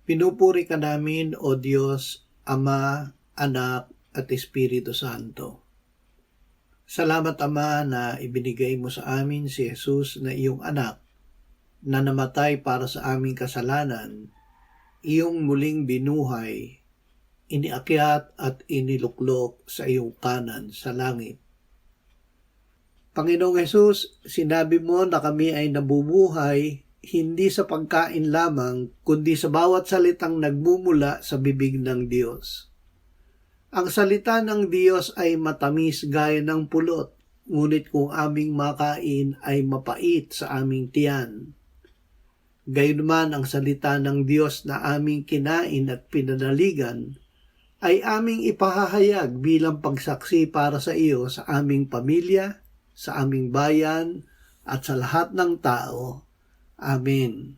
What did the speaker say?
Pinupuri ka namin, O Diyos, Ama, Anak, at Espiritu Santo. Salamat, Ama, na ibinigay mo sa amin si Jesus na iyong anak, na namatay para sa aming kasalanan, iyong muling binuhay, iniakyat at iniluklok sa iyong kanan sa langit. Panginoong Jesus, sinabi mo na kami ay nabubuhay hindi sa pagkain lamang, kundi sa bawat salitang nagmumula sa bibig ng Diyos. Ang salita ng Diyos ay matamis gaya ng pulot, ngunit kung aming makain ay mapait sa aming tiyan. Gayunman ang salita ng Diyos na aming kinain at pinanaligan ay aming ipahahayag bilang pagsaksi para sa iyo sa aming pamilya, sa aming bayan, at sa lahat ng tao. Amen.